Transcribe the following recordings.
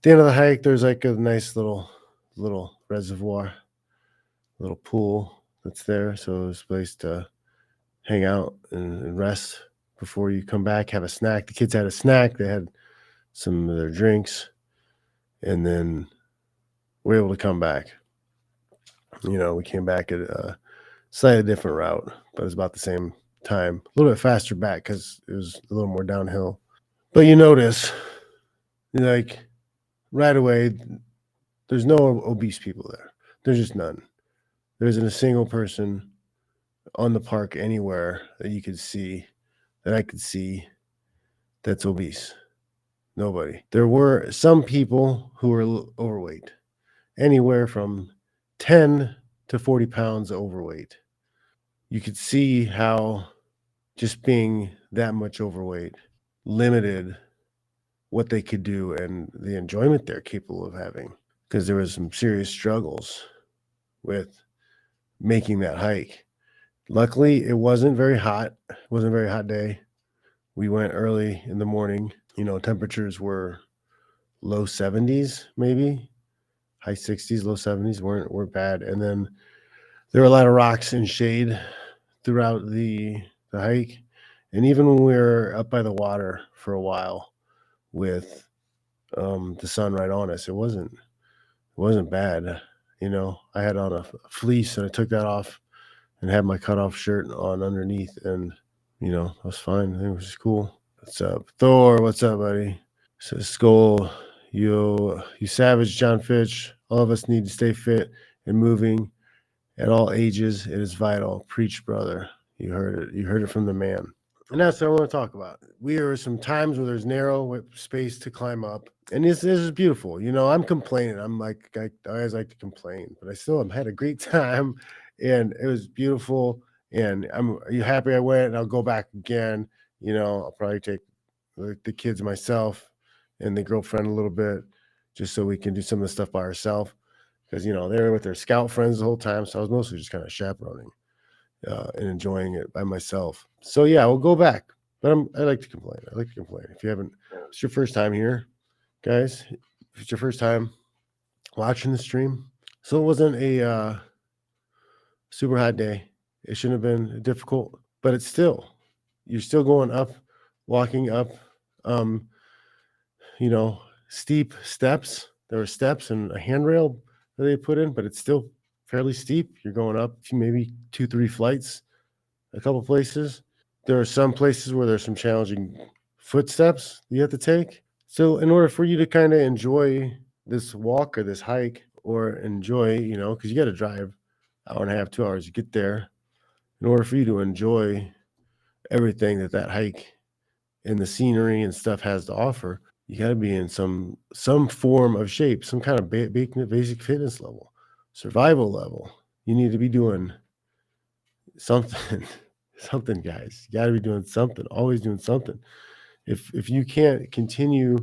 the end of the hike, there's like a nice little reservoir, little pool that's there. So it's a place to hang out and rest before you come back, have a snack. The kids had a snack. They had some of their drinks, and then we were able to come back. We came back at a slightly different route, but it was about the same time. A little bit faster back because it was a little more downhill. But you notice, like, right away, there's no obese people there. There's just none. There isn't a single person on the park anywhere that you could see, that I could see, that's obese. Nobody. There were some people who were overweight, anywhere from 10 to 40 pounds overweight. You could see how just being that much overweight limited what they could do and the enjoyment they're capable of having, because there was some serious struggles with making that hike. Luckily, it wasn't very hot. It wasn't a very hot day. We went early in the morning. Temperatures were low 70s, maybe high 60s, low 70s, weren't bad. And then there were a lot of rocks and shade throughout the hike. And even when we were up by the water for a while with the sun right on us, it wasn't bad. I had on a fleece and I took that off and had my cutoff shirt on underneath, and I was fine. I think it was cool. What's up, Thor? What's up, buddy? Says Skull, you savage, John Fitch. All of us need to stay fit and moving at all ages. It is vital. Preach, brother. You heard it. You heard it from the man. And that's what I want to talk about. We are some times where there's narrow space to climb up, and this is beautiful. I'm complaining. I'm like, I always like to complain, but I still had a great time, and it was beautiful. And are you happy I went? And I'll go back again. I'll probably take the kids, myself, and the girlfriend a little bit, just so we can do some of the stuff by ourselves. Because they were with their scout friends the whole time, so I was mostly just kind of chaperoning and enjoying it by myself. So yeah, we'll go back. But I like to complain. If you haven't, it's your first time here, guys. If it's your first time watching the stream, so it wasn't a super hot day. It shouldn't have been difficult, but you're still going up, walking up, steep steps. There were steps and a handrail that they put in, but it's still fairly steep. You're going up maybe 2-3 flights, a couple places. There are some places where there's some challenging footsteps you have to take. So in order for you to kind of enjoy this walk or this hike, or enjoy, because you got to drive hour and a half, 2 hours to get there. In order for you to enjoy everything that hike and the scenery and stuff has to offer, you got to be in some form of shape, some kind of basic fitness level, survival level. You need to be doing something. Something, guys. You got to be doing something, always doing something. If you can't continue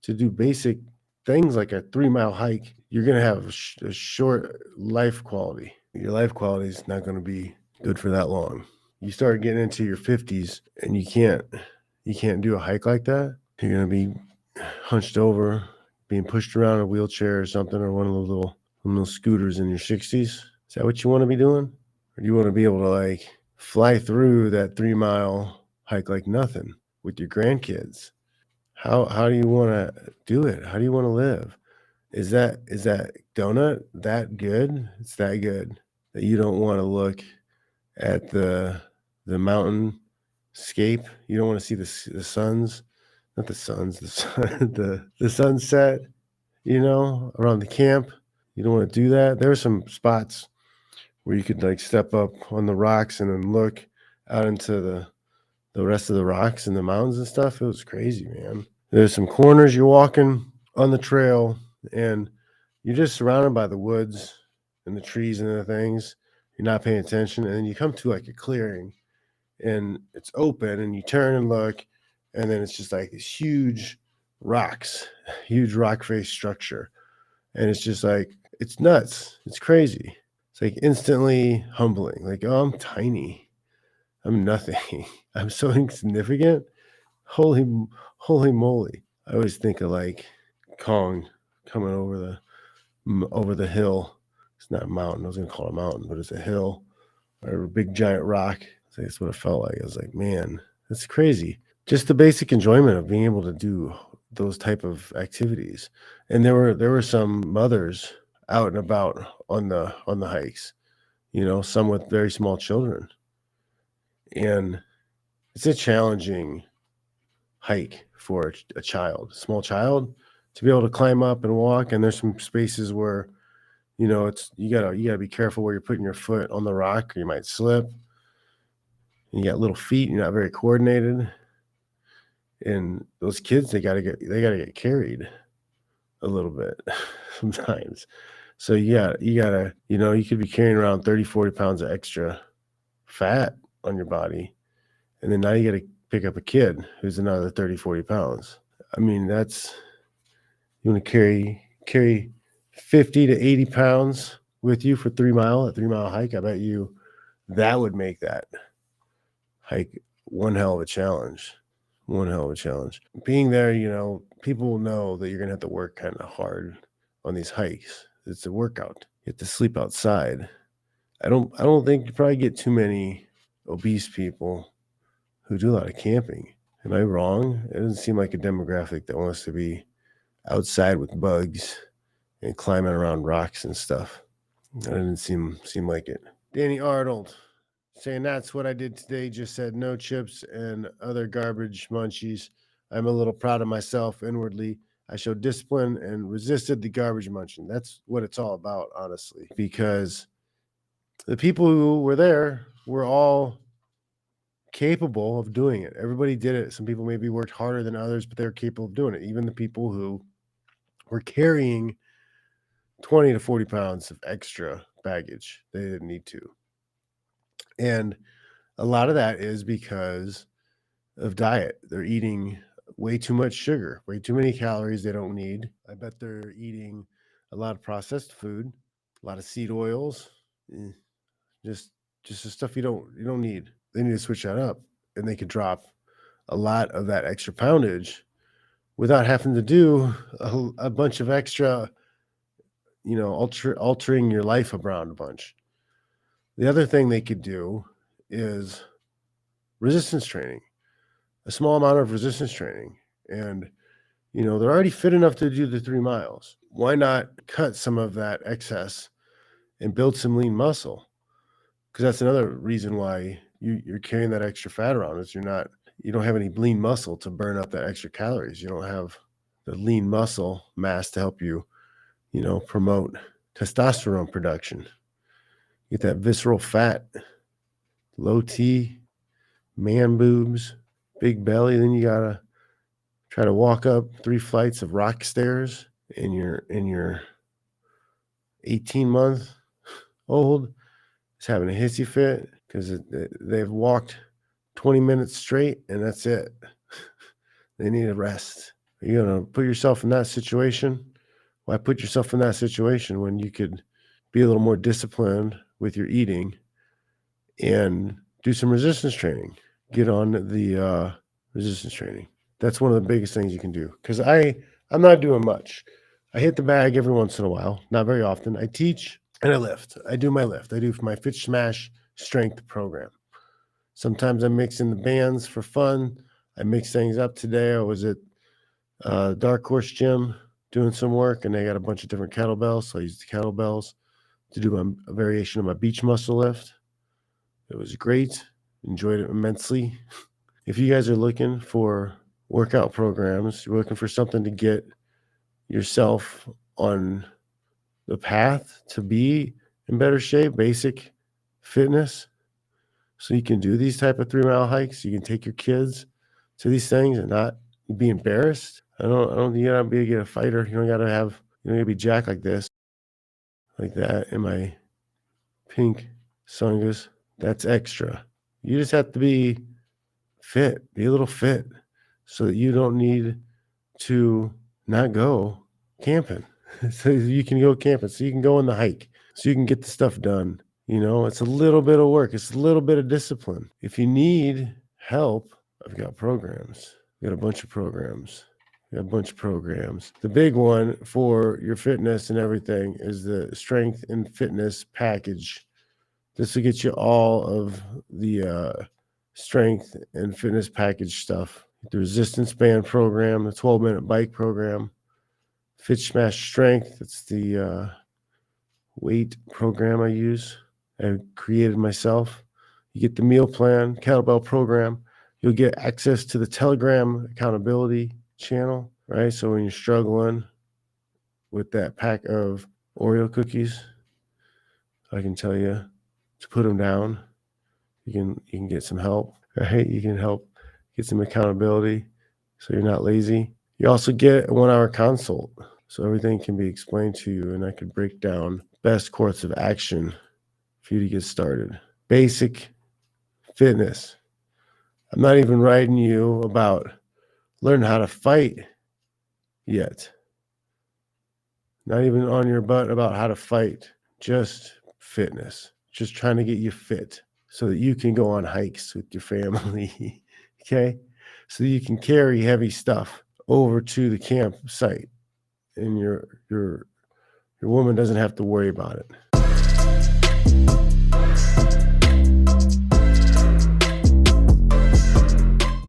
to do basic things like a 3-mile hike, you're going to have a short life quality. Your life quality is not going to be good for that long. You start getting into your 50s and you can't do a hike like that. You're going to be hunched over, being pushed around in a wheelchair or something, or one of those little scooters in your 60s. Is that what you want to be doing? Or do you want to be able to fly through that 3-mile hike like nothing with your grandkids? How do you want to do it? How do you want to live? Is that donut that good? It's that good that you don't want to look at the mountainscape. You don't want to see the suns, not the suns, the sun, the sunset. Around the camp. You don't want to do that. There are some spots where you could step up on the rocks and then look out into the rest of the rocks and the mountains and stuff. It was crazy, man. There's some corners you're walking on the trail and you're just surrounded by the woods and the trees and the things. You're not paying attention, and then you come to a clearing and it's open and you turn and look, and then it's just these huge rocks, huge rock face structure. And it's just it's nuts. It's crazy. It's instantly humbling. Oh, I'm tiny. I'm nothing. I'm so insignificant. Holy moly. I always think of Kong coming over the hill. It's not a mountain. I was going to call it a mountain, but it's a hill or a big giant rock. That's what it felt like. I was like, man, that's crazy. Just the basic enjoyment of being able to do those type of activities. And there were some mothers out and about on the hikes, some with very small children. And it's a challenging hike for a small child, to be able to climb up and walk. And there's some spaces where, it's you gotta be careful where you're putting your foot on the rock, or you might slip. And you got little feet, you're not very coordinated. And those kids, they gotta get carried a little bit sometimes. So you gotta, you could be carrying around 30, 40 pounds of extra fat on your body. And then now you got to pick up a kid who's another 30, 40 pounds. I mean, you want to carry 50 to 80 pounds with you for a 3 mile hike. I bet you that would make that hike one hell of a challenge. Being there, people will know that you're going to have to work kind of hard on these hikes. It's a workout. You have to sleep outside. I don't think you probably get too many obese people who do a lot of camping. Am I wrong? It doesn't seem like a demographic that wants to be outside with bugs and climbing around rocks and stuff. That didn't seem like it. Danny Arnold saying, that's what I did today. Just said no chips and other garbage munchies. I'm a little proud of myself inwardly. I showed discipline and resisted the garbage munching. That's what it's all about, honestly, because the people who were there were all capable of doing it. Everybody did it. Some people maybe worked harder than others, but they're capable of doing it. Even the people who were carrying 20 to 40 pounds of extra baggage, they didn't need to. And a lot of that is because of diet. They're eating way too much sugar, way too many calories they don't need. I bet they're eating a lot of processed food, a lot of seed oils, just the stuff you don't need. They need to switch that up, and they could drop a lot of that extra poundage without having to do a bunch of extra, altering your life around a bunch. The other thing they could do is resistance training, a small amount of resistance training. And, they're already fit enough to do the 3 miles. Why not cut some of that excess and build some lean muscle? Because that's another reason why you're carrying that extra fat around, is you don't have any lean muscle to burn up that extra calories. You don't have the lean muscle mass to help you, promote testosterone production. Get that visceral fat, low T, man boobs, big belly. Then you gotta try to walk up 3 flights of rock stairs in your 18-month-old is having a hissy fit because they've walked 20 minutes straight and that's it. They need a rest. Are you going to put yourself in that situation? Why put yourself in that situation when you could be a little more disciplined with your eating and do some resistance training? Get on the resistance training. That's one of the biggest things you can do, because I'm not doing much. I hit the bag every once in a while, not very often. I teach and I lift. I do my lift. I do my Fitch SMASH strength program. Sometimes I'm mixing the bands for fun. I mix things up. Today I was at Dark Horse Gym doing some work, and they got a bunch of different kettlebells. So I used the kettlebells to do a variation of my beach muscle lift. It was great. Enjoyed it immensely. If you guys are looking for workout programs, you're looking for something to get yourself on the path to be in better shape, basic fitness, so you can do these type of 3 mile hikes. You can take your kids to these things and not be embarrassed. I don't think you gotta be a fighter. You don't gotta be jacked like this, like that in my pink sungas. That's extra. You just have to be fit, be a little fit, so that you don't need to not go camping. So you can go camping, so you can go on the hike, so you can get the stuff done. It's a little bit of work. It's a little bit of discipline. If you need help, I've got programs. I've got a bunch of programs. a bunch of programs. The big one for your fitness and everything is the strength and fitness package. This will get you all of the strength and fitness package stuff. The resistance band program, the 12-minute bike program, Fitch SMASH strength. That's the weight program I use. I created myself. You get the meal plan, kettlebell program. You'll get access to the Telegram accountability channel, right? So when you're struggling with that pack of Oreo cookies, I can tell you to put them down. You can get some help, right? You can help get some accountability so you're not lazy. You also get a 1-hour consult. So everything can be explained to you, and I could break down best course of action for you to get started. Basic fitness. I'm not even writing you about learning how to fight yet. Not even on your butt about how to fight. Just fitness. Just trying to get you fit so that you can go on hikes with your family. Okay? So you can carry heavy stuff over to the campsite, and your woman doesn't have to worry about it.